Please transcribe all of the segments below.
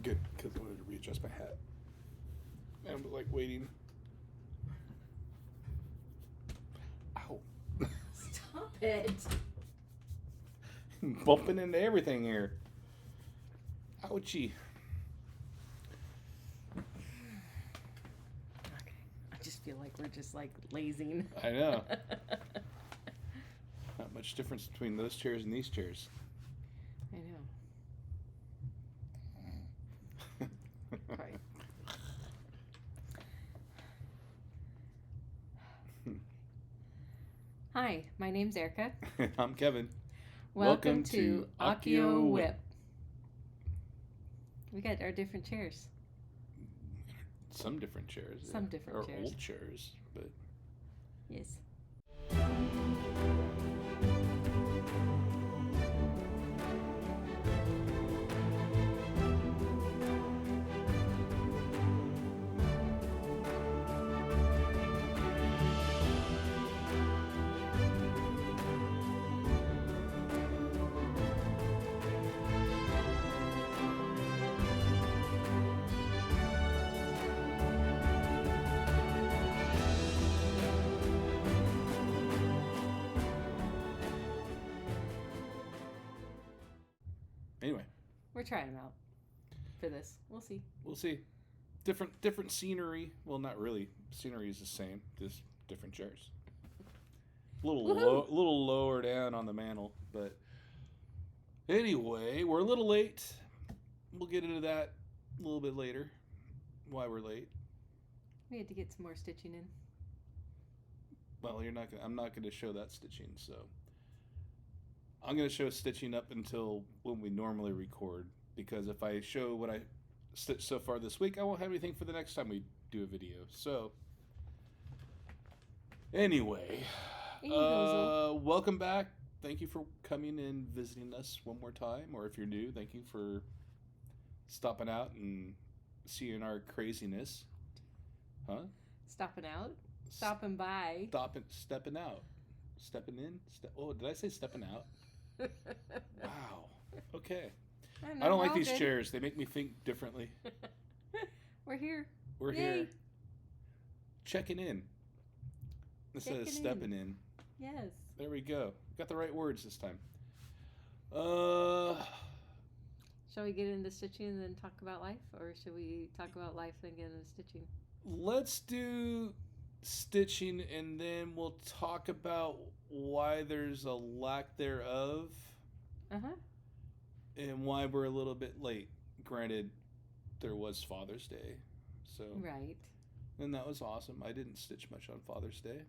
Good, because I wanted to readjust my hat. And I'm like waiting. Ow. Stop it. Bumping into everything here. Ouchie. Okay. I just feel like we're just like lazing. I know. Not much difference between those chairs and these chairs. I know. Right. Hi, my name's Erica. I'm Kevin. Welcome to Accio Wip. We got our different chairs. Some different chairs. Some different or chairs. Old chairs, but Yes. anyway, We're trying them out for this. We'll see. we'll see. Different scenery. Well, not really. Scenery is the same, just different chairs. Woohoo! Little lower down on the mantle, but anyway, we're a little late. We'll get into that a little bit later. Why we're late? We had to get some more stitching in. Well, I'm not gonna show that stitching, so I'm gonna show stitching up until when we normally record. Because if I show what I stitched so far this week, I won't have anything for the next time we do a video. So anyway, welcome back. Thank you for coming and visiting us one more time. Or if you're new, thank you for stopping out and seeing our craziness. Huh? Stopping out? Stopping by. Stepping out. Stepping in? Oh, did I say stepping out? Wow. Okay. I don't like these chairs. They make me think differently. We're here. We're Yay. here. Checking in. Instead of Checking stepping in. Yes. There we go. Got the right words this time. Shall we get into stitching and then talk about life? Or should we talk about life and get into stitching? Let's do stitching and then we'll talk about why there's a lack thereof. Uh-huh. And why we're a little bit late. Granted, there was Father's Day. So Right. And that was awesome. I didn't stitch much on Father's Day.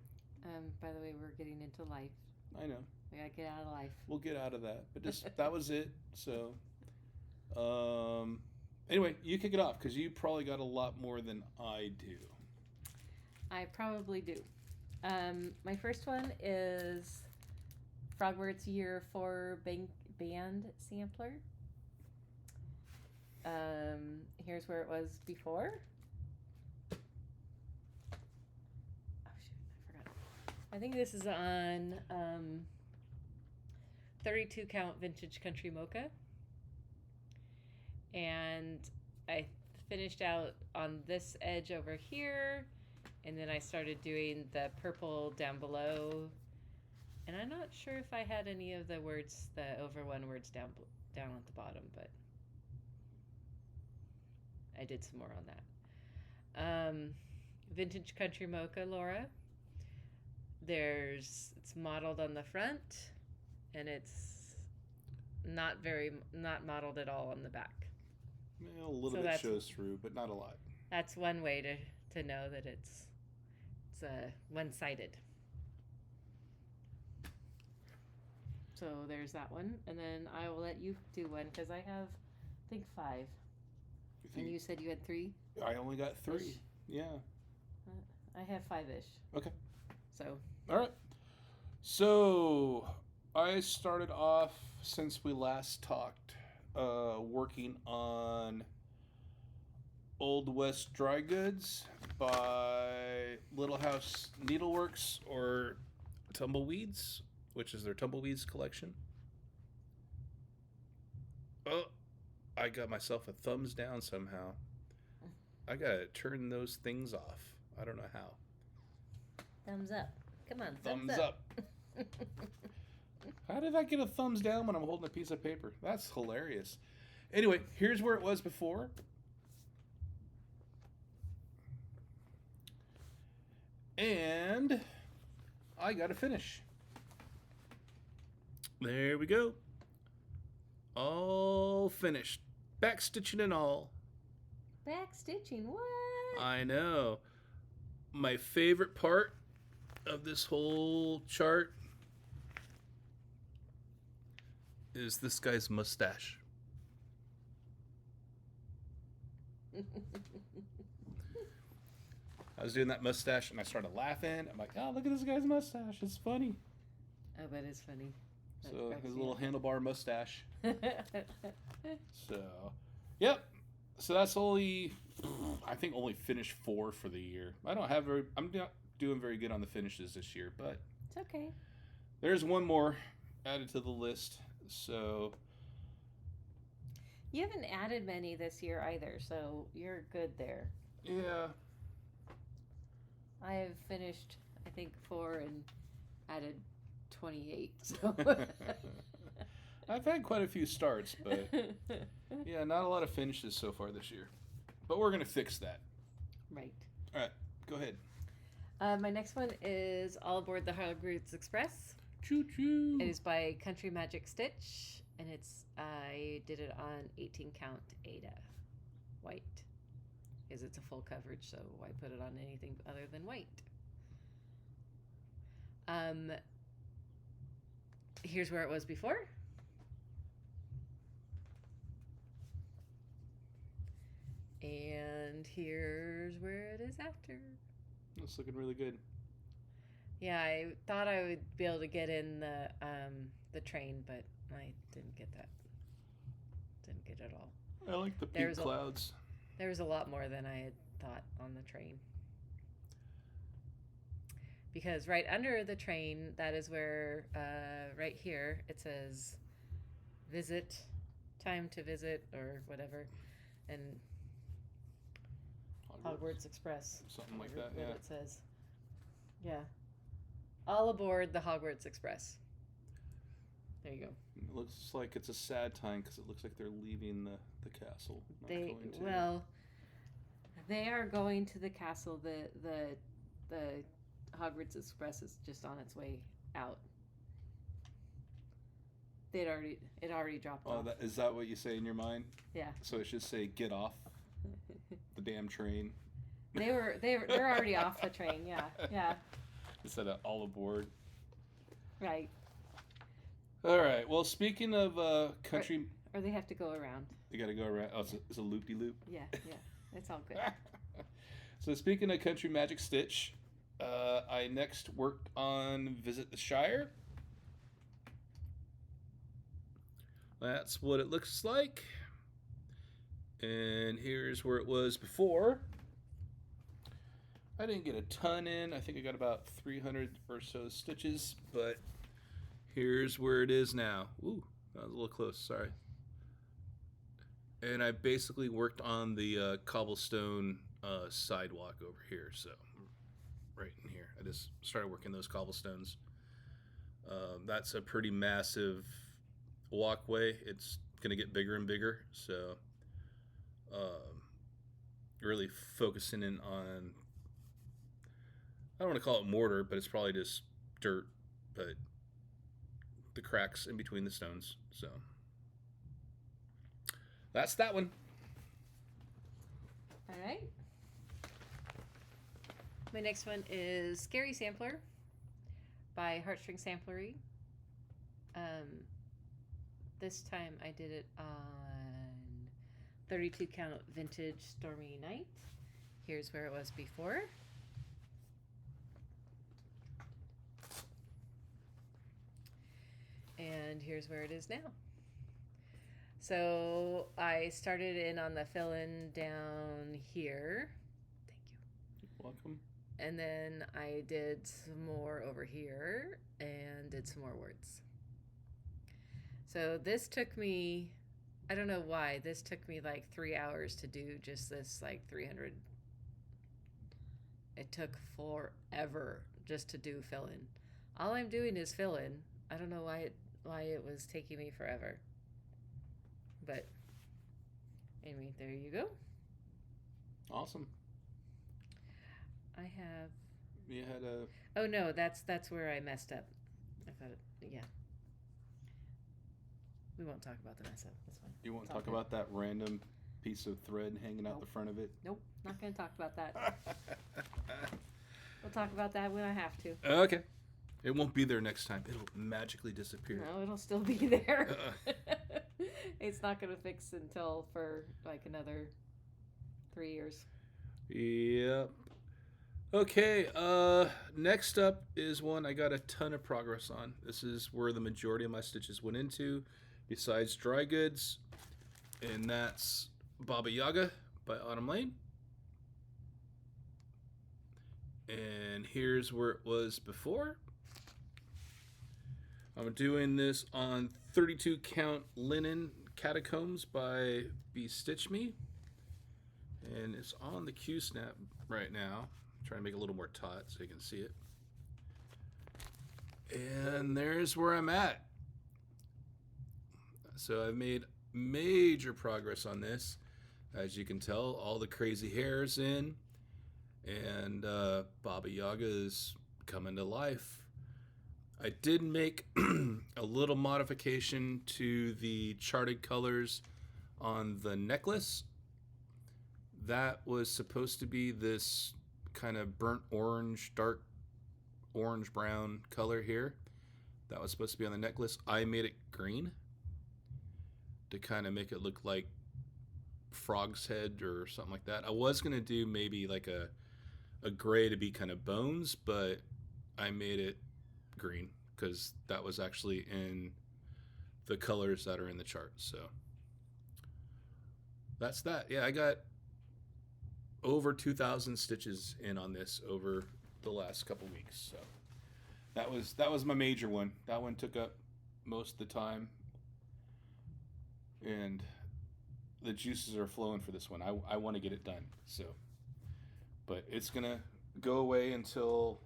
By the way, we're getting into life. I know. We gotta get out of life. We'll get out of that. But just that was it. So anyway, you kick it off because you probably got a lot more than I do. I probably do. My first one is Frogwarts Year 4 Band Sampler. Here's where it was before. Oh shoot, I forgot. I think this is on 32 count vintage country mocha. And I finished out on this edge over here, and then I started doing the purple down below. And I'm not sure if I had any of the words, the over one words down at the bottom, but I did some more on that. Vintage Country Mocha, Laura. It's modeled on the front, and it's not modeled at all on the back. Yeah, a little bit shows through, but not a lot. That's one way to know that it's one-sided. So there's that one, and then I will let you do one because I have, I think 5. And you said you had 3? I only got 3. Ish. Yeah. I have 5-ish. Okay. So. All right. So I started off since we last talked, working on Old West Dry Goods by Little House Needleworks or Tumbleweeds, which is their Tumbleweeds collection. I got myself a thumbs down somehow. I gotta turn those things off. I don't know how. Thumbs up. Come on, Thumbs up. How did I get a thumbs down when I'm holding a piece of paper? That's hilarious. Anyway, here's where it was before. And I gotta finish. There we go. All finished. Back stitching and all. Back stitching, what? I know. My favorite part of this whole chart is this guy's mustache. I was doing that mustache and I started laughing. I'm like, oh, look at this guy's mustache. It's funny. Oh, that is funny. That So cracks his me little up. handlebar mustache. So, yep. So that's only, I think only finished 4 for the year. I'm not doing very good on the finishes this year, but It's okay. there's one more added to the list. So, You haven't added many this year either, so you're good there. yeah. I have finished, I think, 4 and added 28. So. I've had quite a few starts, but yeah, not a lot of finishes so far this year. But we're going to fix that. Right. All right, go ahead. My next one is All Aboard the Hogwarts Express. Choo choo. It is by Country Magic Stitch, and I did it on 18 count Aida, white, because it's a full coverage. So why put it on anything other than white? Here's where it was before. And here's where it is after. That's looking really good. Yeah, I thought I would be able to get in the train, but I didn't get that. Didn't get it all. I like the pink There's clouds. There was a lot more than I had thought on the train. Because right under the train, that is where, right here, it says visit, time to visit, or whatever. And Hogwarts Express. Something like whatever that, yeah. it says. Yeah. All aboard the Hogwarts Express. There you go. It looks like it's a sad time because it looks like they're leaving the castle. They are going to the castle. The Hogwarts Express is just on its way out. It already dropped off. Is that what you say in your mind? Yeah. So it should say get off the damn train. They're already off the train. Yeah. Instead of all aboard. Right. All right. Well, speaking of country, Or they have to go around. they got to go around. Oh, it's a loop-de-loop. Yeah. It's all good. So speaking of Country Magic Stitch, I next worked on Visit the Shire. That's what it looks like. And here's where it was before. I didn't get a ton in. I think I got about 300 or so stitches, but here's where it is now. Ooh, that was a little close, sorry. And I basically worked on the cobblestone sidewalk over here, so right in here. I just started working those cobblestones. That's a pretty massive walkway. It's going to get bigger and bigger, so really focusing in on, I don't want to call it mortar, but it's probably just dirt, but the cracks in between the stones. So that's that one. All right. My next one is Scary Sampler by Heartstring Samplery. This time I did it on 32 count vintage Stormy Night. Here's where it was before. And here's where it is now. So I started in on the fill-in down here. Thank you. You're welcome. And then I did some more over here and did some more words. So this took me I don't know why. This took me like 3 hours to do just this like 300. It took forever just to do fill in. All I'm doing is fill in. I don't know why it was taking me forever. But anyway, there you go. Awesome. I have. You had a. Oh no, that's where I messed up. I thought yeah. We won't talk about the mess up. That's fine. You won't talk about that random piece of thread hanging out the front of it? Nope, not going to talk about that. We'll talk about that when I have to. Okay. It won't be there next time. It'll magically disappear. No, it'll still be there. It's not going to fix until for like another 3 years. Yep. Okay, next up is one I got a ton of progress on. This is where the majority of my stitches went into, besides dry goods, and that's Baba Yaga by Autumn Lane. And here's where it was before. I'm doing this on 32 count linen Catacombs by Be Stitch Me, and it's on the Q snap right now. Trying to make it a little more taut so you can see it. And there's where I'm at. So I've made major progress on this. As you can tell, all the crazy hairs in, and Baba Yaga is coming to life. I did make a little modification to the charted colors on the necklace. That was supposed to be this kind of burnt orange, dark orange brown color here. That was supposed to be on the necklace. I made it green to kind of make it look like frog's head or something like that. I was going to do maybe like a gray to be kind of bones, but I made it green because that was actually in the colors that are in the chart. So that's that. Yeah, I got over 2,000 stitches in on this over the last couple weeks. So that was my major one. That one took up most of the time, and the juices are flowing for this one. I want to get it done. So, but it's gonna go away until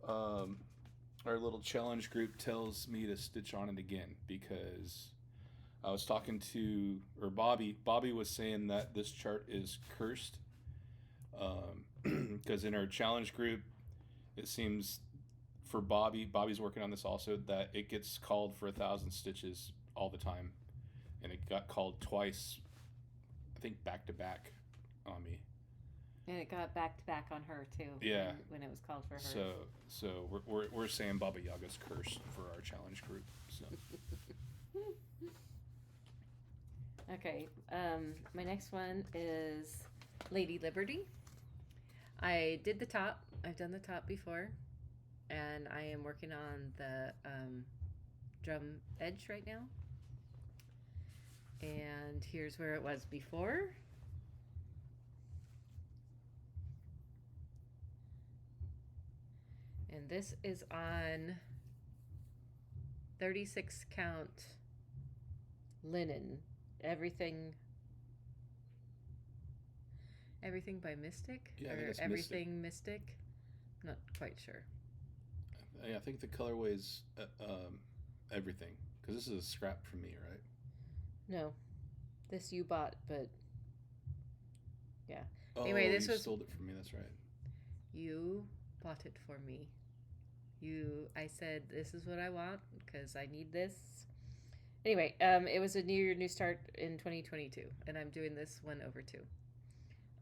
our little challenge group tells me to stitch on it again, because I was talking to, or Bobby was saying that this chart is cursed, because in our challenge group, it seems for Bobby's working on this also, that it gets called for 1,000 stitches all the time, and it got called twice, I think back to back on me. And it got back to back on her too. Yeah. When it was called for her. So we're saying Baba Yaga's cursed for our challenge group. So. Okay, my next one is Lady Liberty. I did the top. I've done the top before, and I am working on the drum edge right now. And here's where it was before. And this is on 36 count linen. Everything by Mystic? Yeah, I think or it's everything Mystic? I'm not quite sure. Yeah, I think the colorway is everything, because this is a scrap from me, right? No, this you bought, but yeah. Oh, Anyway, this you was sold it for me. That's right. You bought it for me. I said this is what I want because I need this. Anyway, it was a new start in 2022, and I'm doing this 1/2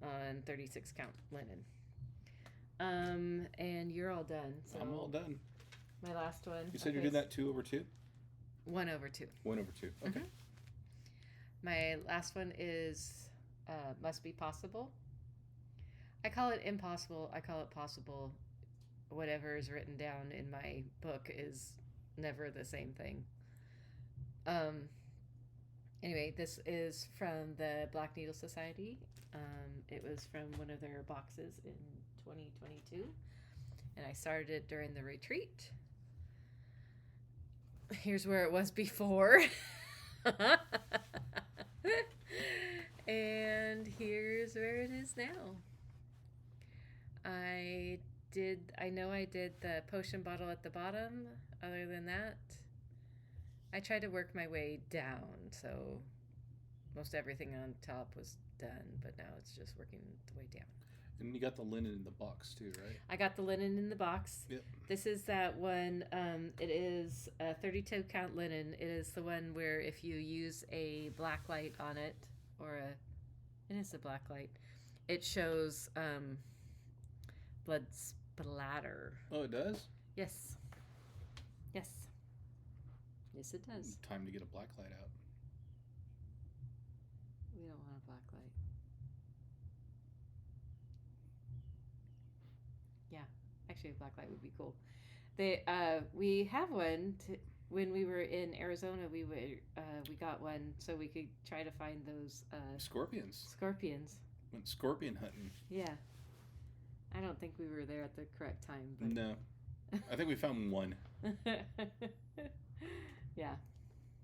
on 36 count linen. And you're all done. So I'm all done. My last one. You said you're doing that 2/2? 1/2. 1/2. Okay. Mm-hmm. My last one is Must Be Possible. I call it impossible. I call it possible. Whatever is written down in my book is never the same thing. Anyway, this is from the Black Needle Society. It was from one of their boxes in 2022, and I started it during the retreat. Here's where it was before. is where it is now. I know I did the potion bottle at the bottom. Other than that, I tried to work my way down, so most everything on top was done, but now it's just working the way down. And you got the linen in the box too, right? I got the linen in the box. Yep. This is that one. It is a 32 count linen. It is the one where if you use a black light on it, it is a black light, it shows blood splatter. Oh, it does? Yes. Yes. Yes, it does. Time to get a black light out. We don't want a black light. Yeah, actually, a black light would be cool. We have one. When we were in Arizona, we got one so we could try to find those Scorpions. Went scorpion hunting. Yeah. I don't think we were there at the correct time. But... No. I think we found one. Yeah.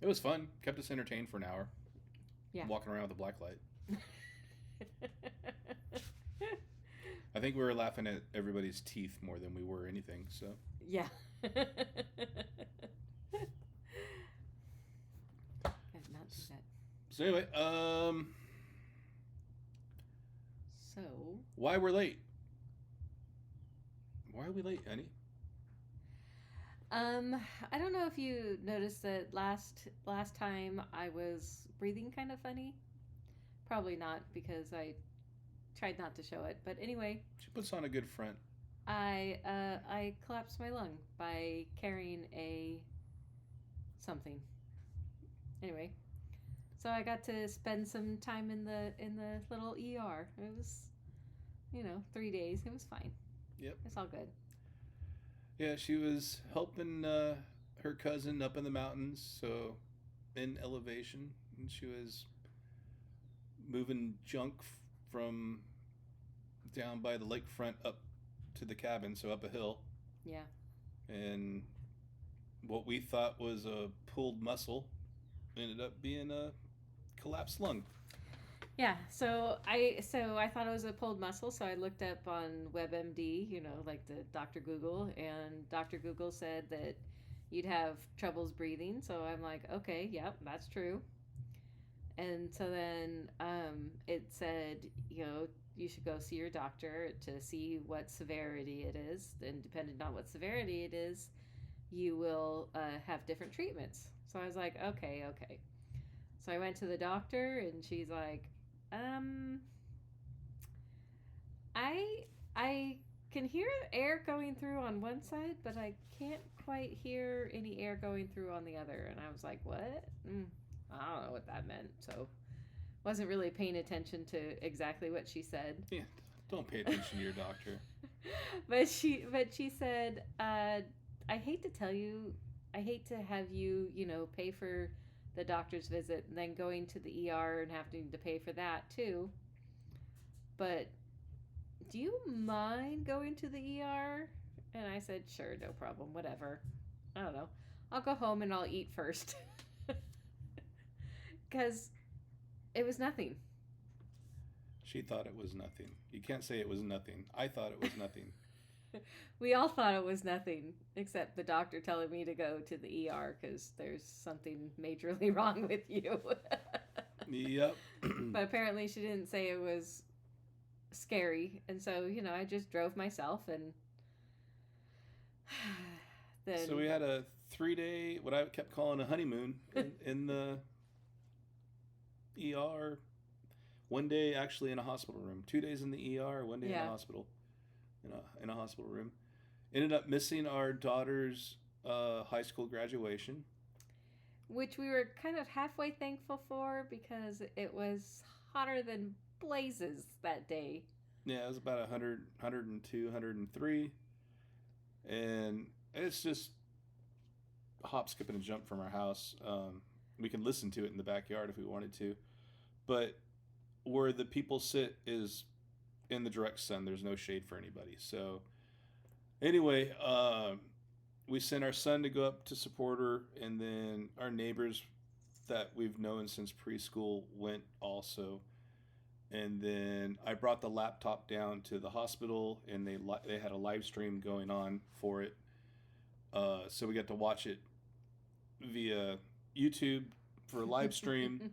It was fun. Kept us entertained for an hour. Yeah. Walking around with a black light. I think we were laughing at everybody's teeth more than we were anything, so. Yeah. I'd not do that. So anyway, So. Why we're late? Why are we late, Annie? I don't know if you noticed that last time I was breathing kind of funny. Probably not, because I tried not to show it. But anyway, She puts on a good front. I collapsed my lung by carrying a something. Anyway, so I got to spend some time in the little ER. It was, 3 days. It was fine. Yep. It's all good. Yeah, she was helping her cousin up in the mountains, so in elevation, and she was moving junk from down by the lakefront up to the cabin, so up a hill. Yeah. And what we thought was a pulled muscle ended up being a collapsed lung. Yeah, so I thought it was a pulled muscle, so I looked up on WebMD, like the Dr. Google, and Dr. Google said that you'd have troubles breathing, so I'm like, okay, yep, that's true. And so then it said, you should go see your doctor to see what severity it is, and depending on what severity it is, you will have different treatments. So I was like, okay. So I went to the doctor, and she's like, I can hear air going through on one side, but I can't quite hear any air going through on the other. And I was like, what? I don't know what that meant. So wasn't really paying attention to exactly what she said. Yeah, don't pay attention to your doctor. But she said, I hate to tell you, I hate to have you, pay for the doctor's visit and then going to the ER and having to pay for that too. But do you mind going to the ER? And I said, sure, no problem, whatever. I don't know. I'll go home and I'll eat first. Because it was nothing. She thought it was nothing. You can't say it was nothing. I thought it was nothing. We all thought it was nothing, except the doctor telling me to go to the ER because there's something majorly wrong with you. Yep. But apparently she didn't say it was scary. And so, I just drove myself and then... So we had a 3-day, what I kept calling a honeymoon in the ER. 1 day actually in a hospital room. 2 days in the ER, 1 day in a hospital. In a hospital room. Ended up missing our daughter's high school graduation. Which we were kind of halfway thankful for because it was hotter than blazes that day. Yeah, it was about 100, 102, 103. And it's just a hop, skip, and a jump from our house. We can listen to it in the backyard if we wanted to. But where the people sit is in the direct sun. There's no shade for anybody. So anyway, we sent our son to go up to support her, and then our neighbors that we've known since preschool went also. And then I brought the laptop down to the hospital, and they had a live stream going on for it. So we got to watch it via YouTube for a live stream.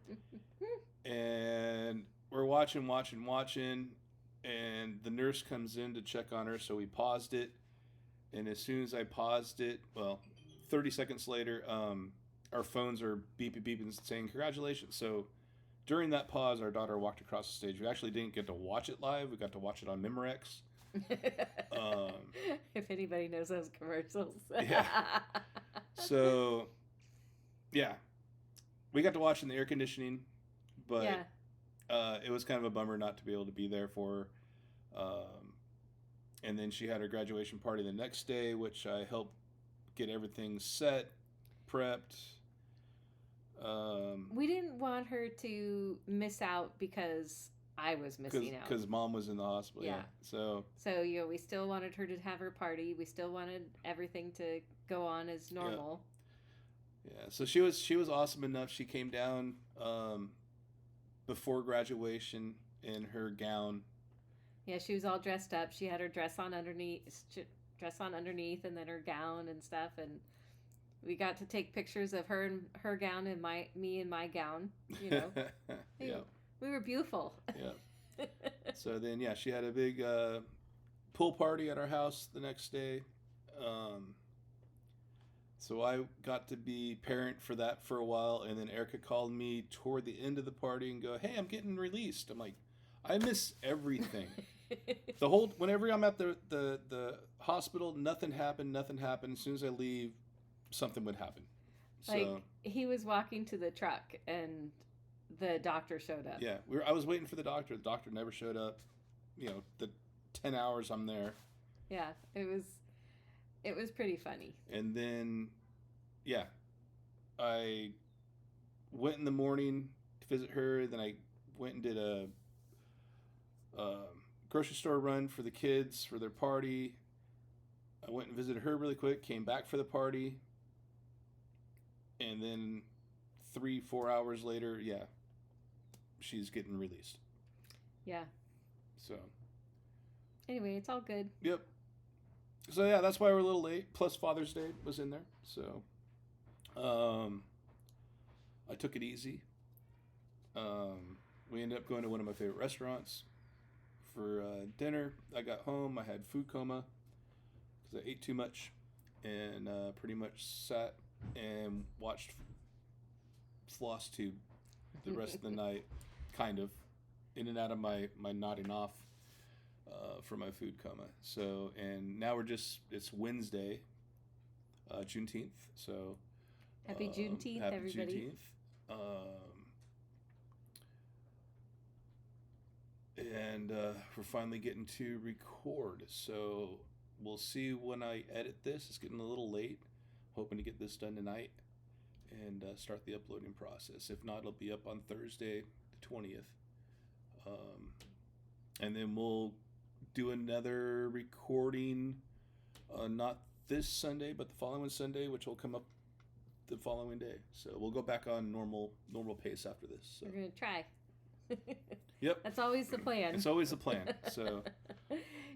And we're watching, and the nurse comes in to check on her, so we paused it. And as soon as I paused it, 30 seconds later, our phones are beeping saying congratulations. So during that pause, our daughter walked across the stage. We actually didn't get to watch it live. We got to watch it on Memorex. If anybody knows those commercials. Yeah. So, yeah. We got to watch in the air conditioning, but it was kind of a bummer not to be able to be there for her. And then she had her graduation party the next day, which I helped get everything set, prepped. We didn't want her to miss out because I was missing out. Because Mom was in the hospital. Yeah. So we still wanted her to have her party. We still wanted everything to go on as normal. Yeah. So she was awesome enough. She came down before graduation in her gown. Yeah, she was all dressed up. She had her dress on underneath, and then her gown and stuff, and we got to take pictures of her and her gown and me in my gown. Yeah. We were beautiful. Yeah. So then, she had a big pool party at our house the next day. So I got to be parent for that for a while, and then Erica called me toward the end of the party and go, "Hey, I'm getting released." I'm like, I miss everything. Whenever I'm at the hospital, nothing happened. As soon as I leave, something would happen. So, he was walking to the truck and the doctor showed up. Yeah, I was waiting for the doctor. The doctor never showed up. The 10 hours I'm there. Yeah, it was pretty funny. And then, I went in the morning to visit her. Then I went and did a grocery store run for the kids for their party. I went and visited her really quick, came back for the party, and then 3-4 hours later, she's getting released. Yeah. So. Anyway, it's all good. Yep. So that's why we're a little late. Plus Father's Day was in there. So, I took it easy. We ended up going to one of my favorite restaurants for dinner. I got home. I had food coma because I ate too much, and pretty much sat and watched Flosstube the rest of the night, kind of in and out of my nodding off for my food coma. So, and now it's Wednesday, Juneteenth. So happy Juneteenth, happy everybody. Juneteenth. And we're finally getting to record. So we'll see when I edit this. It's getting a little late. Hoping to get this done tonight and start the uploading process. If not, it'll be up on Thursday, the 20th. And then we'll do another recording, not this Sunday, but the following Sunday, which will come up the following day. So we'll go back on normal pace after this. So. We're going to try. Yep. That's always the plan. It's always the plan. So.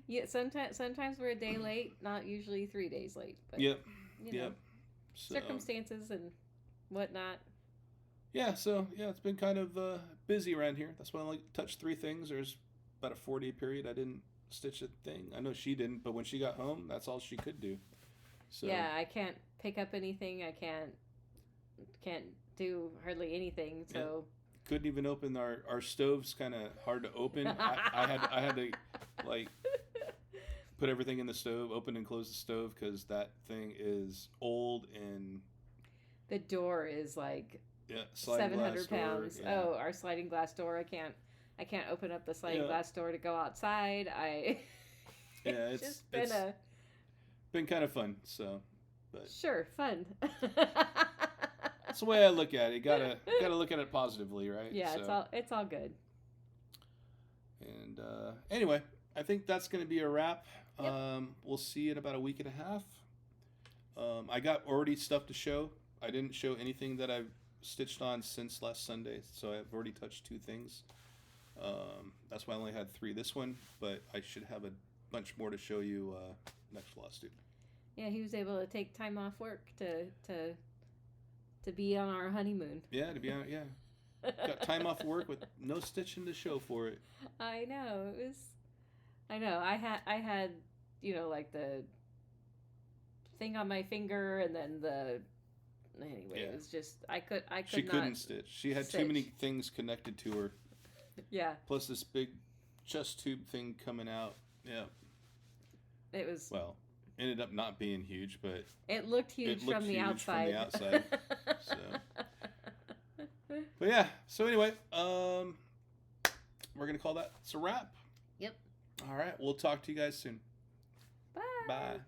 Yeah, sometimes we're a day late, not usually 3 days late. But, yep. Yep. So. Circumstances and whatnot. Yeah, so it's been kind of busy around here. That's why I only touched 3 things. There's about a 4-day period I didn't stitch a thing. I know she didn't, but when she got home, that's all she could do. So. Yeah, I can't pick up anything. I can't do hardly anything. So. Yeah. Couldn't even open our stove's kind of hard to open. I had to put everything in the stove, open and close the stove because that thing is old and the door is 700 pounds. Yeah. Oh, our sliding glass door. I can't open up the sliding glass door to go outside. It's just been kind of fun. So, but sure, fun. That's the way I look at it. Gotta look at it positively, right? Yeah, so. it's all good. And anyway, I think that's going to be a wrap. Yep. We'll see you in about a week and a half. I got already stuff to show. I didn't show anything that I've stitched on since last Sunday, so I've already touched 2 things. That's why I only had 3 this one, but I should have a bunch more to show you next Flosstube. Yeah, he was able to take time off work to be on our honeymoon. Yeah, to be on. Yeah, got time off work with no stitching to show for it. I know it was. I know I had like the thing on my finger, and then anyway, it was just I She not couldn't stitch. She had too many things connected to her. Yeah. Plus this big chest tube thing coming out. Yeah. It was. Well, ended up not being huge, but it looked huge from the outside. So. But yeah. So anyway, we're gonna call that a wrap. Yep. All right. We'll talk to you guys soon. Bye. Bye.